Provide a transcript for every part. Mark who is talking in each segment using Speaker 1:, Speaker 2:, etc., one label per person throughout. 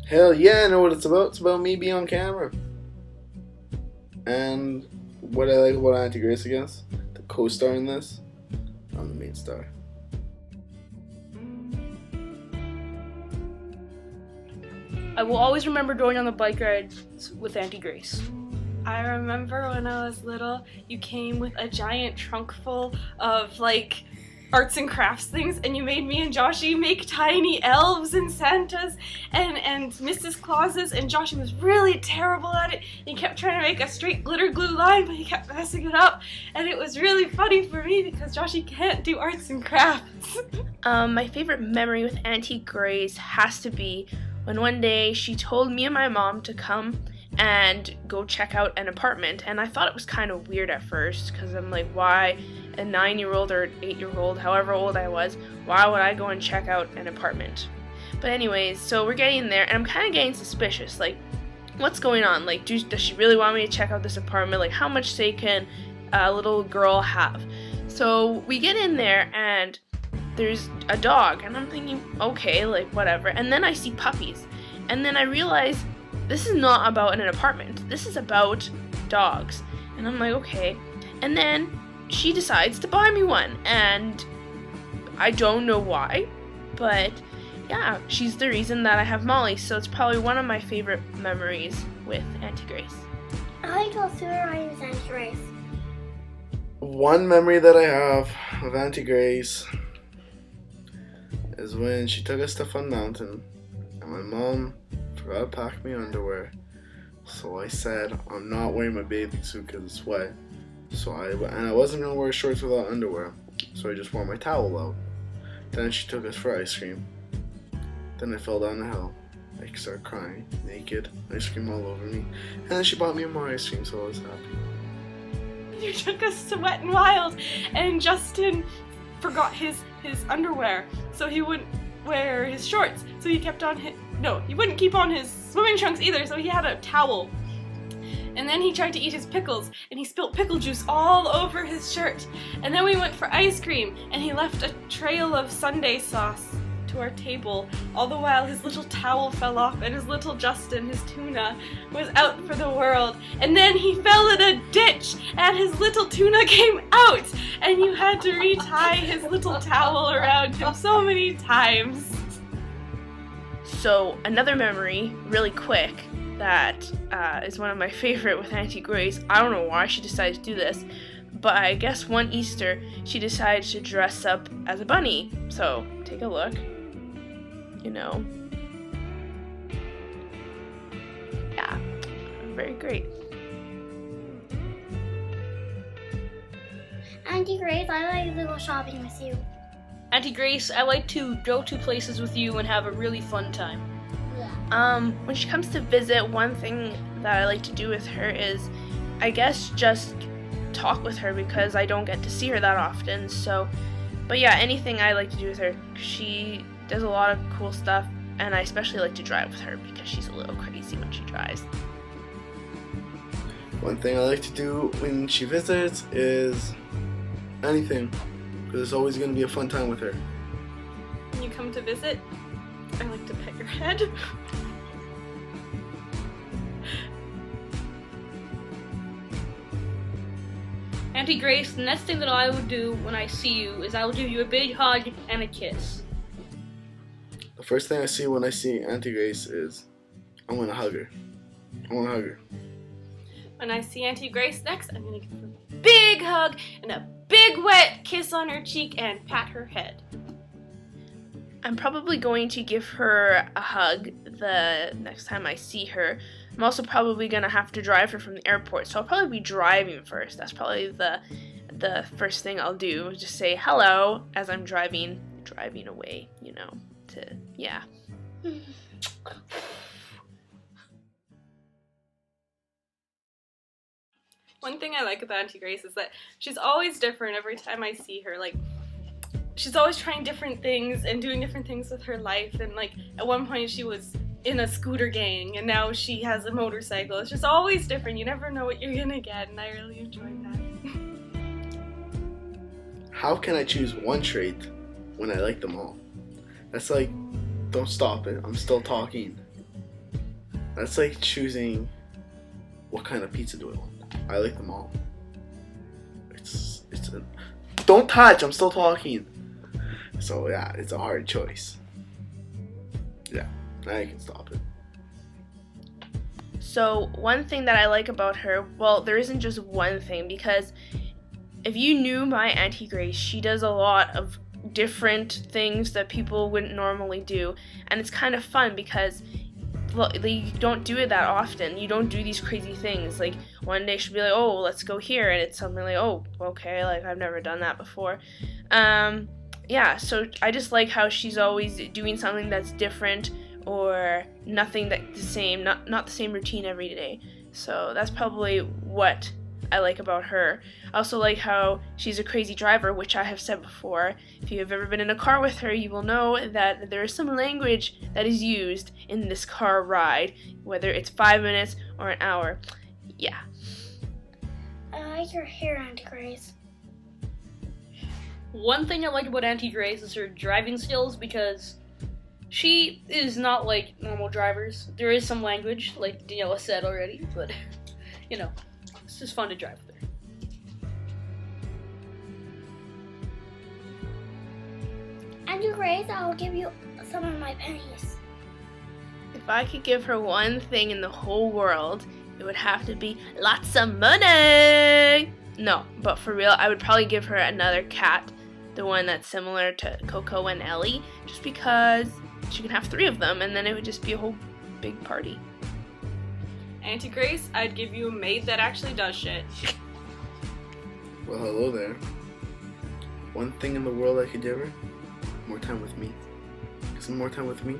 Speaker 1: Hell yeah, I know what it's about. It's about me being on camera. And what I like about Auntie Grace, I guess, the co-star in this, I'm the main star.
Speaker 2: I will always remember going on the bike rides with Auntie Grace.
Speaker 3: I remember when I was little, you came with a giant trunk full of like arts and crafts things, and you made me and Joshy make tiny elves and Santas and Mrs. Clauses, and Joshy was really terrible at it. He kept trying to make a straight glitter glue line, but he kept messing it up, and it was really funny for me because Joshy can't do arts and crafts.
Speaker 4: My favorite memory with Auntie Grace has to be when one day she told me and my mom to come and go check out an apartment, and I thought it was kind of weird at first because I'm like, why a 9-year-old or 8-year-old, however old I was, why would I go and check out an apartment? But anyways, so we're getting there and I'm kind of getting suspicious, like, what's going on? Like, does she really want me to check out this apartment? Like, how much say can a little girl have? So we get in there and there's a dog and I'm thinking, okay, like whatever, and then I see puppies and then I realize this is not about an apartment, this is about dogs. And I'm like, okay. And then she decides to buy me one, and I don't know why, but yeah, she's the reason that I have Molly, so it's probably one of my favorite memories with Auntie Grace.
Speaker 5: I like to see her riding Auntie Grace.
Speaker 1: One memory that I have of Auntie Grace is when she took us to Fun Mountain and my mom forgot to pack me underwear. So I said, I'm not wearing my bathing suit because it's wet. And I wasn't going to wear shorts without underwear. So I just wore my towel out. Then she took us for ice cream. Then I fell down the hill. I started crying, naked, ice cream all over me. And then she bought me more ice cream, so I was happy.
Speaker 3: You took us to Wet and Wild, and Justin forgot his underwear, so he wouldn't wear his shorts. So he kept on he wouldn't keep on his swimming trunks either, so he had a towel. And then he tried to eat his pickles, and he spilled pickle juice all over his shirt. And then we went for ice cream, and he left a trail of sundae sauce to our table, all the while his little towel fell off, and his little Justin, his tuna, was out for the world. And then he fell in a ditch, and his little tuna came out, and you had to retie his little towel around him so many times.
Speaker 4: So another memory, really quick, that is one of my favorite with Auntie Grace. I don't know why she decided to do this, but I guess one Easter she decided to dress up as a bunny. So take a look. You know. Yeah, very great.
Speaker 5: Auntie Grace, I like to go shopping with you.
Speaker 2: Auntie Grace, I like to go to places with you and have a really fun time.
Speaker 4: When she comes to visit, one thing that I like to do with her is, I guess, just talk with her because I don't get to see her that often. So, but yeah, anything I like to do with her. She does a lot of cool stuff, and I especially like to drive with her because she's a little crazy when she drives.
Speaker 1: One thing I like to do when she visits is anything, because it's always going to be a fun time with her.
Speaker 3: When you come to visit, I like to pet your head.
Speaker 2: Auntie Grace, the next thing that I would do when I see you is I will give you a big hug and a kiss.
Speaker 1: The first thing I see when I see Auntie Grace is I'm going to hug her. I want to hug her.
Speaker 3: When I see Auntie Grace next, I'm going to give her a big hug and a big wet kiss on her cheek and pat her head.
Speaker 4: I'm probably going to give her a hug the next time I see her. I'm also probably going to have to drive her from the airport, so I'll probably be driving first. That's probably the first thing I'll do. Just say hello as I'm driving away, you know, yeah.
Speaker 3: One thing I like about Auntie Grace is that she's always different every time I see her. Like, she's always trying different things and doing different things with her life. And like, at one point she was in a scooter gang, and now she has a motorcycle. It's just always different. You never know what you're gonna get, and I really enjoy that.
Speaker 1: How can I choose one trait when I like them all? That's like, don't stop it. I'm still talking. That's like choosing what kind of pizza do I want. I like them all. Don't touch. I'm still talking. So yeah, it's a hard choice. Yeah, now you can stop it.
Speaker 4: So one thing that I like about her, well, there isn't just one thing, because if you knew my Auntie Grace, she does a lot of different things that people wouldn't normally do, and it's kind of fun because, well, you don't do it that often. You don't do these crazy things. Like one day she'll be like, "Oh, let's go here," and it's something like, "Oh, okay, like I've never done that before." Yeah, so I just like how she's always doing something that's different, or nothing that's the same, not the same routine every day. So that's probably what I like about her. I also like how she's a crazy driver, which I have said before. If you have ever been in a car with her, you will know that there is some language that is used in this car ride, whether it's 5 minutes or an hour. Yeah.
Speaker 5: I like your hair, Auntie Grace.
Speaker 2: One thing I like about Auntie Grace is her driving skills, because she is not like normal drivers. There is some language, like Daniela said already, but you know, it's just fun to drive with her.
Speaker 5: Auntie Grace, I will give you some of my pennies.
Speaker 4: If I could give her one thing in the whole world, it would have to be lots of money. No, but for real, I would probably give her another cat, the one that's similar to Coco and Ellie, just because she can have 3 of them, and then it would just be a whole big party.
Speaker 3: Auntie Grace, I'd give you a maid that actually does shit.
Speaker 1: Well, hello there. One thing in the world I could give her: more time with me. Because more time with me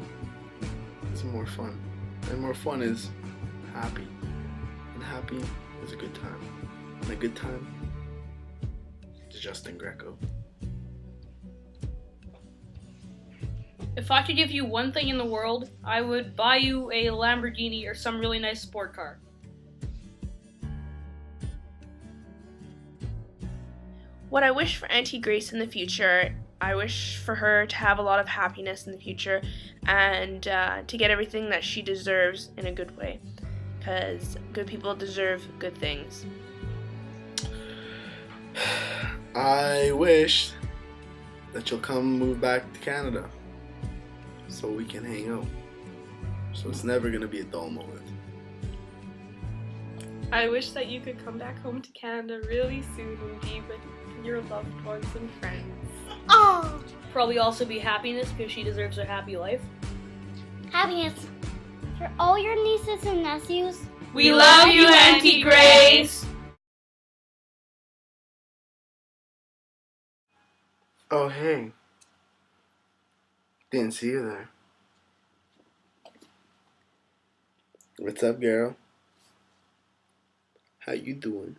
Speaker 1: is more fun. And more fun is happy. And happy is a good time. And a good time is Justin Greco.
Speaker 2: If I could give you one thing in the world, I would buy you a Lamborghini or some really nice sport car.
Speaker 4: What I wish for Auntie Grace in the future, I wish for her to have a lot of happiness in the future, and to get everything that she deserves in a good way, because good people deserve good things.
Speaker 1: I wish that you'll come move back to Canada so we can hang out. So it's never gonna be a dull moment.
Speaker 3: I wish that you could come back home to Canada really soon and be with your loved ones and friends.
Speaker 5: Oh,
Speaker 2: Probably also be happiness, because she deserves a happy life.
Speaker 5: happiness for all your nieces and nephews.
Speaker 2: We love you, Auntie Grace!
Speaker 1: Oh, hey. Didn't see you there. What's up, girl? How you doing?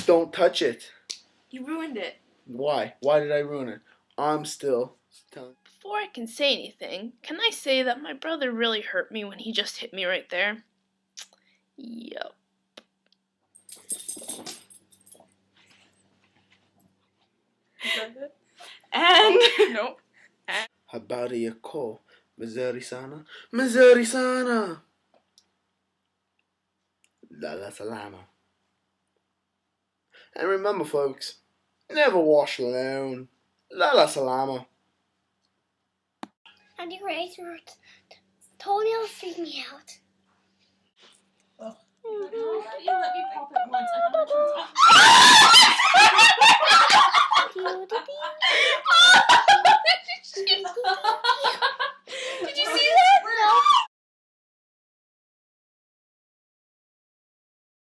Speaker 1: Don't touch it.
Speaker 3: You ruined it.
Speaker 1: Why? Why did I ruin it? I'm still telling.
Speaker 4: Before I can say anything, can I say that my brother really hurt me when he just hit me right there? Yup.
Speaker 3: And nope.
Speaker 1: Habari yako, Missouri sana, Missouri sana. Lala salama. And remember, folks, never wash alone. Lala salama.
Speaker 5: Auntie Grace, your toenails freak me out.